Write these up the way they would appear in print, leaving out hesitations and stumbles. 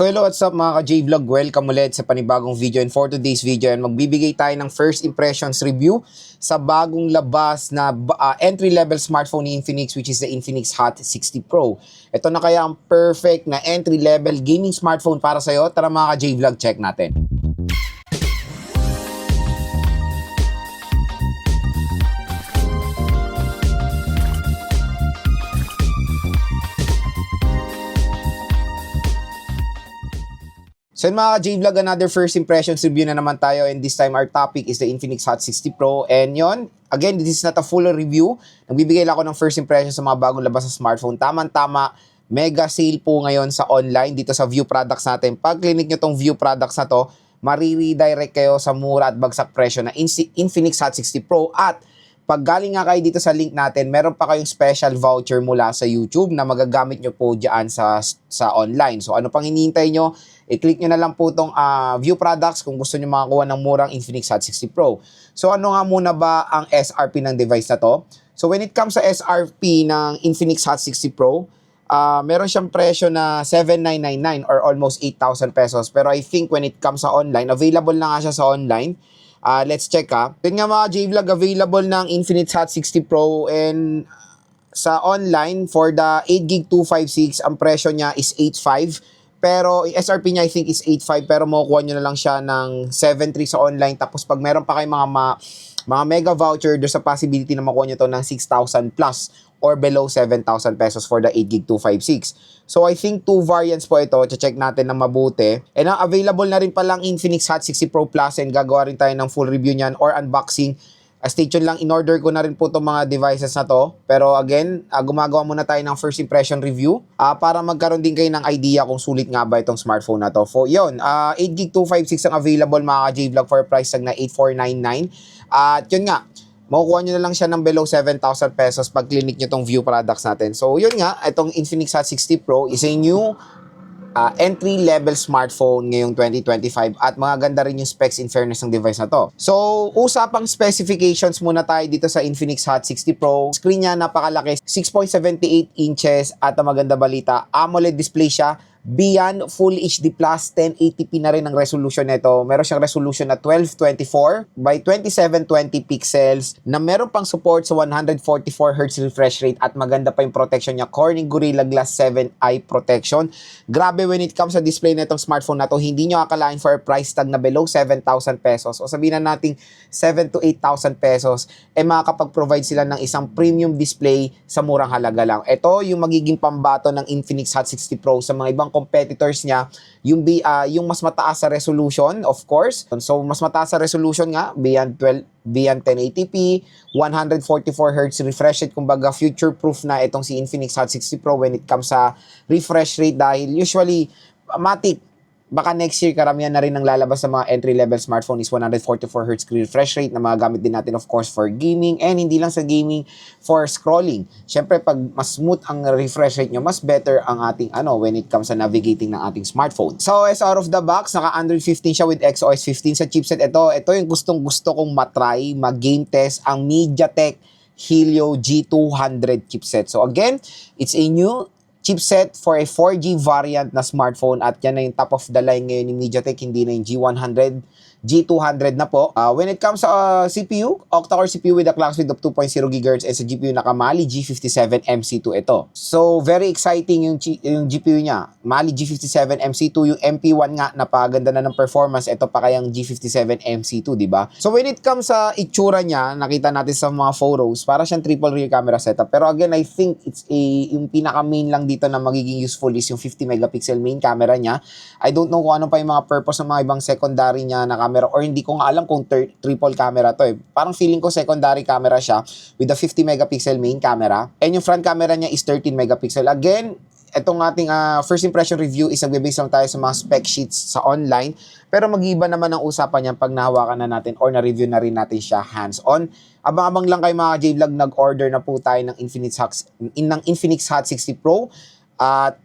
So hello, what's up mga ka-J-Vlog? Welcome ulit sa panibagong video, and for today's video, magbibigay tayo ng first impressions review sa bagong labas na entry-level smartphone ni Infinix, which is the Infinix Hot 60 Pro. Ito na kaya ang perfect na entry-level gaming smartphone para sa'yo. Tara mga ka-J-Vlog, check natin. So yun mga ka-J-Vlog, another first impressions review na naman tayo, and this time our topic is the Infinix Hot 60 Pro. And yon, again, this is not a full review. Nagbibigay lang ako ng first impressions sa mga bagong labas sa smartphone. Tama-tama, mega sale po ngayon sa online dito sa View Products natin. Pag clinic nyo tong View Products na to, mariredirect kayo sa mura at bagsak presyo na Infinix Hot 60 Pro. At pag galing nga kayo dito sa link natin, meron pa kayong special voucher mula sa YouTube na magagamit nyo po dyan sa online. So ano pang hinihintay nyo? I-click nyo na lang po itong View Products kung gusto nyo makakuha ng murang Infinix Hot 60 Pro. So ano nga muna ba ang SRP ng device na to? So when it comes sa SRP ng Infinix Hot 60 Pro, meron siyang presyo na 7,999 or almost 8,000 pesos. Pero I think when it comes sa online, available na nga siya sa online. Let's check ha. Yun nga mga J-Vlog, available ng Infinix Hot 60 Pro, and sa online for the 8GB 256, ang presyo niya is 8,500. Pero yung SRP niya I think is 8,500, pero makukuha nyo na lang siya ng 7,300 sa online. Tapos pag meron pa kayong mga mega voucher, there's a possibility na makuha nyo to ng 6,000 plus or below 7,000 pesos for the 8GB 256. So I think two variants po ito. Check natin ng mabuti. And available na rin palang Infinix Hot 60 Pro Plus, and gagawa rin tayo ng full review niyan or unboxing. Stay tuned lang, in-order ko na rin po itong mga devices na to. Pero again, gumagawa muna tayo ng first impression review para magkaroon din kayo ng idea kung sulit nga ba itong smartphone na to. For yun, 8GB 256 ang available mga ka-J-Vlog for a price tag na 8,499. At yun nga, makukuha nyo na lang siya ng below 7,000 pesos pag clinic nyo itong View Products natin. So yun nga, itong Infinix Hot 60 Pro is a new entry-level smartphone ngayong 2025, at mga ganda rin yung specs in fairness ng device na to. So, usapang specifications muna tayo dito sa Infinix Hot 60 Pro. Screen niya napakalaki, 6.78 inches, at ang maganda balita, AMOLED display siya. Beyond Full HD Plus, 1080p na rin ang resolution nito. Meron siyang resolution na 1224 by 2720 pixels, na meron pang support sa 144Hz refresh rate, at maganda pa yung protection niya, Corning Gorilla Glass 7 eye protection. Grabe when it comes sa display nitong smartphone na to, hindi nyo akalain for a price tag na below 7,000 pesos o sabihin na natin 7,000 to 8,000 pesos, makakapag-provide sila ng isang premium display sa murang halaga lang. Ito yung magiging pambato ng Infinix Hot 60 Pro sa mga ibang competitors niya, yung mas mataas sa resolution, of course. So mas mataas sa resolution nga, beyond 1080p, 144Hz refresh rate. Kumbaga future proof na itong si Infinix Hot 60 Pro when it comes sa refresh rate, dahil usually matik, baka next year karamihan na rin ang lalabas sa mga entry-level smartphone is 144Hz refresh rate na magagamit din natin, of course, for gaming, and hindi lang sa gaming, for scrolling. Siyempre, pag mas smooth ang refresh rate nyo, mas better ang ating when it comes sa navigating ng ating smartphone. So, as out of the box, naka Android 15 siya with XOS 15 sa chipset. Ito yung gustong-gusto kong matry, mag-game test, ang MediaTek Helio G200 chipset. So, again, it's a new chipset for a 4G variant na smartphone, at yan na yung top of the line ngayon ni MediaTek, hindi na yung G100, G200 na po. When it comes sa CPU, octa-core CPU with a clock speed of 2.0 GHz, and sa GPU naka Mali G57 MC2 ito. So very exciting yung GPU niya, Mali G57 MC2. Yung MP1 nga, napaganda na ng performance. Ito pa kayang G57 MC2, di ba? So when it comes sa itsura niya, nakita natin sa mga photos, para siyang triple rear camera setup. Pero again, I think it's yung pinaka main lang dito na magiging useful is yung 50 megapixel main camera niya. I don't know kung ano pa yung mga purpose ng mga ibang secondary niya na camera, or hindi ko nga alam kung triple camera to. Parang feeling ko secondary camera siya with the 50 megapixel main camera, and yung front camera niya is 13 megapixel. Again, itong ating first impression review is nagbe-base lang tayo sa mga spec sheets sa online, pero mag-iba naman ang usapan niyan pag nahawakan na natin or na-review na rin natin siya hands-on. Abang-abang lang kayo mga J-Vlog, nag-order na po tayo ng Infinix Hot 60 Pro, at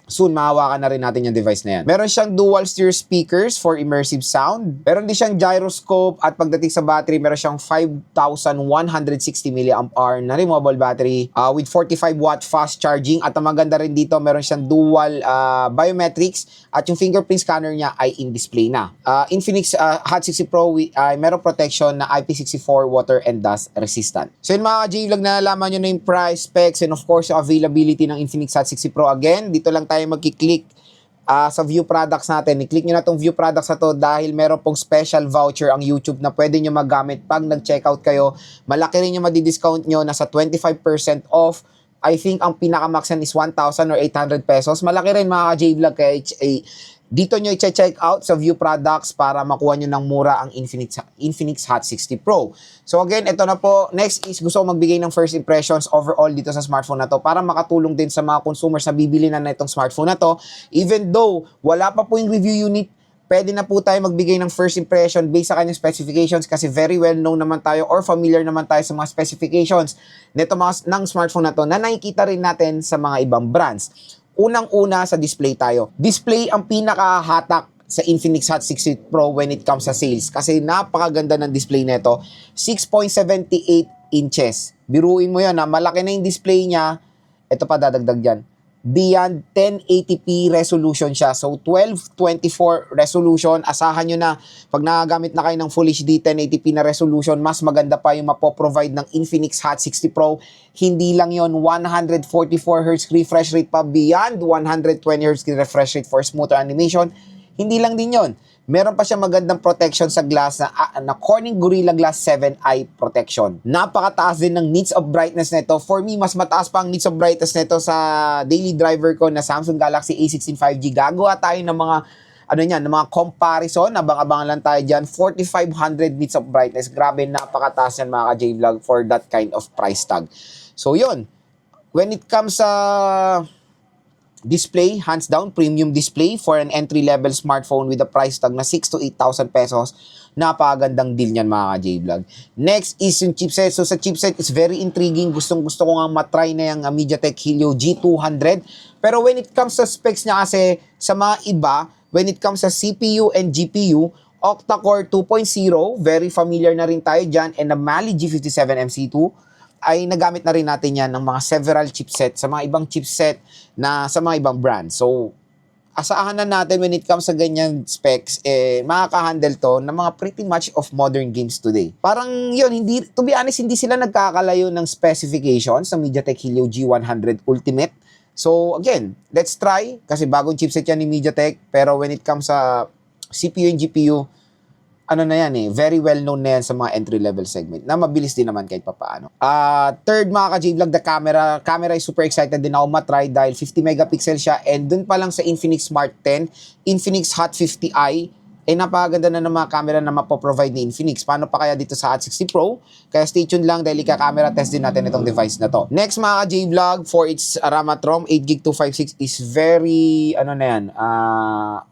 soon mahawakan na rin natin yung device na yan. Meron siyang dual steer speakers for immersive sound. Meron din siyang gyroscope at pagdating sa battery, meron siyang 5,160 mAh na removable battery with 45 watt fast charging. At ang maganda rin dito, meron siyang dual biometrics at yung fingerprint scanner niya ay in-display na. Infinix Hot 60 Pro meron protection na IP64 water and dust resistant. So yun mga J-Vlog, na nalaman nyo na yung price, specs, and of course yung availability ng Infinix Hot 60 Pro. Again, dito lang tayo magkiklik sa view products natin. I-click nyo na tong view products na to dahil meron pong special voucher ang YouTube na pwede nyo magamit pag nag-checkout kayo. Malaki rin yung madi-discount nyo, nasa 25% off. I think ang pinaka-maxan is 1,000 or 800 pesos. Malaki rin mga J-Vlog, kaya dito nyo i-check out sa view products para makuha nyo ng mura ang Infinix Hot 60 Pro. So again, ito na po. Next is gusto ko magbigay ng first impressions overall dito sa smartphone na to para makatulong din sa mga consumers na bibili na itong smartphone na to. Even though wala pa po yung review unit, pwede na po tayo magbigay ng first impression based sa kanyang specifications kasi very well known naman tayo or familiar naman tayo sa mga specifications ng smartphone na to na nakikita rin natin sa mga ibang brands. Unang-una sa display tayo. Display ang pinakahatak sa Infinix Hot 60 Pro when it comes sa sales kasi napakaganda ng display nito. 6.78 inches. Biruin mo yan, malaki na yung display niya. Ito pa dadagdag dyan. Beyond 1080p resolution siya. So 1224 resolution. Asahan nyo na pag nagagamit na kayo ng Full HD 1080p na resolution, mas maganda pa yung mapoprovide ng Infinix Hot 60 Pro. Hindi lang yon, 144Hz refresh rate pa beyond 120Hz refresh rate for smoother animation. Hindi lang din yon. Meron pa siya magandang protection sa glass na Corning Gorilla Glass 7 eye protection. Napakataas din ng nits of brightness nito. For me, mas mataas pa ang nits of brightness nito sa daily driver ko na Samsung Galaxy A16 5G. Gagawa tayo ng mga ng mga comparison. Abang-abangan lang tayo dyan. 4,500 nits of brightness. Grabe, napakataas yan mga ka-J-Vlog for that kind of price tag. So yun, when it comes sa display, hands down, premium display for an entry-level smartphone with a price tag na 6,000 to 8,000 pesos. Napakagandang deal niyan mga J-Vlog. Next is yung chipset. So sa chipset, it's very intriguing. Gustong-gusto ko nga matry na yung MediaTek Helio G200. Pero when it comes sa specs niya kasi, sa mga iba, when it comes sa CPU and GPU, octa-core 2.0, very familiar na rin tayo dyan, and a Mali G57MC2, ay nagamit na rin natin yan ng mga several chipset sa mga ibang chipset na sa mga ibang brands. So, asahan na natin when it comes sa ganyan specs, makaka-handle to ng mga pretty much of modern games today. Parang yun, to be honest, hindi sila nagkakalayo ng specifications ng MediaTek Helio G100 Ultimate. So, again, let's try, kasi bagong chipset yan ni MediaTek, pero when it comes sa CPU and GPU, very well known na yan sa mga entry-level segment na mabilis din naman kahit papaano. Third mga ka-J-Vlog, the camera. Camera is super excited din ako matry dahil 50 megapixel siya, and dun pa lang sa Infinix Smart 10, Infinix Hot 50i, napakaganda na ng mga camera na mapoprovide ni Infinix. Paano pa kaya dito sa Hot 60 Pro? Kaya stay tuned lang dahil ika-camera test din natin itong device na to. Next mga ka-J-Vlog, for its RAM at ROM, 8GB 256 is very,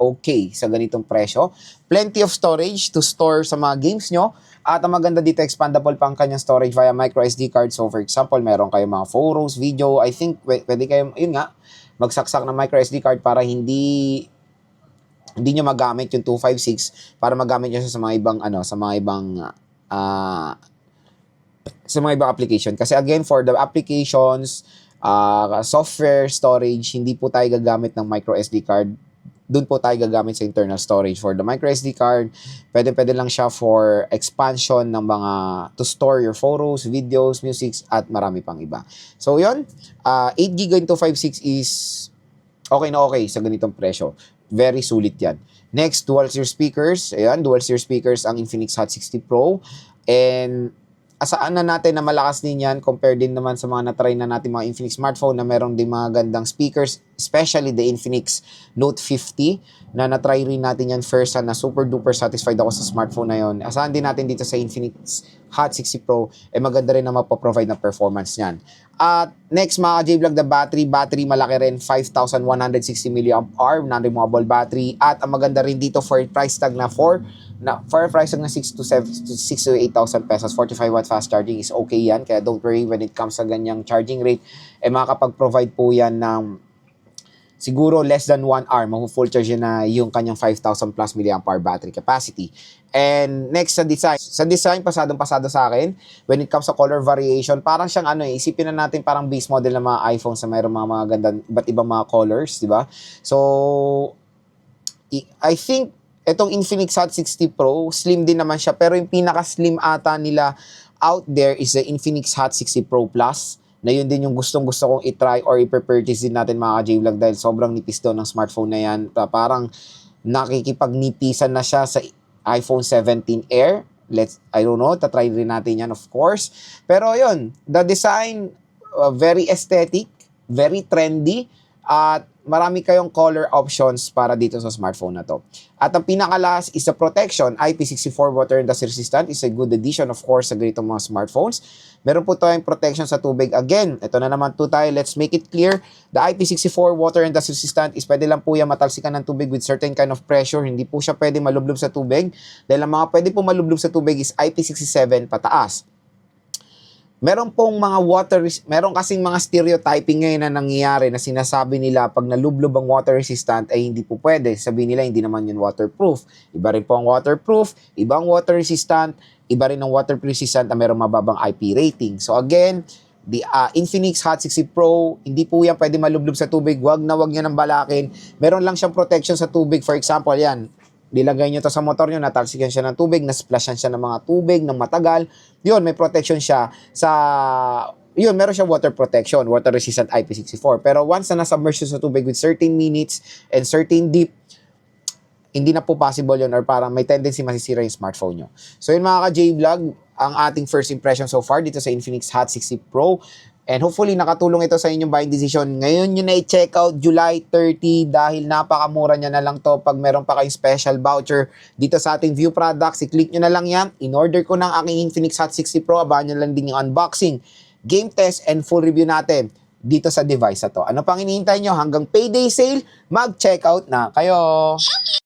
okay sa ganitong presyo. Plenty of storage to store sa mga games nyo. At ang maganda dito, expandable pa ang kanyang storage via micro SD card. So for example, meron kayo mga photos, video. I think pwede kayo, magsaksak ng micro SD card para hindi nyo magamit yung 256 para magamit nyo sa mga ibang sa mga ibang application. Kasi again, for the applications, software storage, hindi po tayo gagamit ng micro SD card. Doon po tayo gagamit sa internal storage. For the micro SD card, pwede lang siya for expansion ng mga to store your photos, videos, music, at marami pang iba. So yun, 8GB and 256 is okay na okay sa ganitong presyo. Very sulit yan. Next, dual steer speakers. Ayan, dual steer speakers ang Infinix Hot 60 Pro. And asaan na natin na malakas din yan compare din naman sa mga natry na natin mga Infinix smartphone na meron din mga gandang speakers, especially the Infinix Note 50 na natry rin natin yan first na super duper satisfied ako sa smartphone na yon. Asahan din natin dito sa Infinix Hot 60 Pro maganda rin na mapoprovide na performance niyan. At next mga J-Vlog, the battery malaki rin, 5,160 mAh non-removable battery, at ang maganda rin dito for price tag na for price tag na 6 to 8,000 pesos, 45 watt fast charging is okay yan, kaya don't worry when it comes sa ganyang charging rate, makakapag-provide po yan ng siguro less than 1 hour, full charge na yung kanyang 5,000 plus milliamp hour battery capacity. And next sa design. Sa design, pasadong-pasado sa akin. When it comes sa color variation, parang siyang isipin na natin parang base model ng mga iPhones na mayroong mga ganda, iba't ibang mga colors, di ba? So, I think itong Infinix Hot 60 Pro, slim din naman siya, pero yung pinaka-slim ata nila out there is the Infinix Hot 60 Pro Plus, na yun din yung gustong-gusto kong i-try or i-purchase din natin mga J-Vlog dahil sobrang nipis daw ng smartphone na yan. Parang nakikipagnipisan na siya sa iPhone 17 Air. I don't know, tatry rin natin yan of course. Pero yun, the design, very aesthetic, very trendy, at marami kayong color options para dito sa smartphone na to. At ang pinaka-last is the protection. IP64 water and dust resistant is a good addition of course sa ganitong mga smartphones. Meron po tayong protection sa tubig. Again, ito na naman po tayo. Let's make it clear. The IP64 water and dust resistant is pwede lang po yan matalsikan ng tubig with certain kind of pressure. Hindi po siya pwede malublob sa tubig. Dahil ang mga pwede po malublob sa tubig is IP67 pataas. Meron kasing mga stereotyping ngayon na nangyayari na sinasabi nila pag nalublob ang water resistant ay hindi po pwede. Sabihin nila hindi naman yun waterproof. Iba rin po ang waterproof, ibang water resistant, iba rin ang water resistant na merong mababang IP rating. So again, the Infinix Hot 60 Pro, hindi po yan pwede malublob sa tubig. Wag na wag nyo nang balakin. Meron lang siyang protection sa tubig. For example, yan, nilagay nyo to sa motor nyo, natalsikan siya ng tubig, nasplashan siya ng mga tubig, ng matagal. Yun, may protection siya sa... Yun, meron siya water protection, water resistant IP64. Pero once na nasubmerge sa tubig with certain minutes and certain deep, hindi na po possible yun or parang may tendency masisira yung smartphone nyo. So yun mga ka-J-Vlog, ang ating first impression so far dito sa Infinix Hot 60 Pro. And hopefully nakatulong ito sa inyong buying decision. Ngayon nyo na i-check out July 30 dahil napakamura niya na lang to pag meron pa kayong special voucher dito sa ating view products. I-click nyo na lang yan. In-order ko ng aking Infinix Hot 60 Pro. Abangan nyo lang din yung unboxing, game test, and full review natin dito sa device na to. Ano pang hinihintay nyo? Hanggang payday sale, mag-check out na kayo!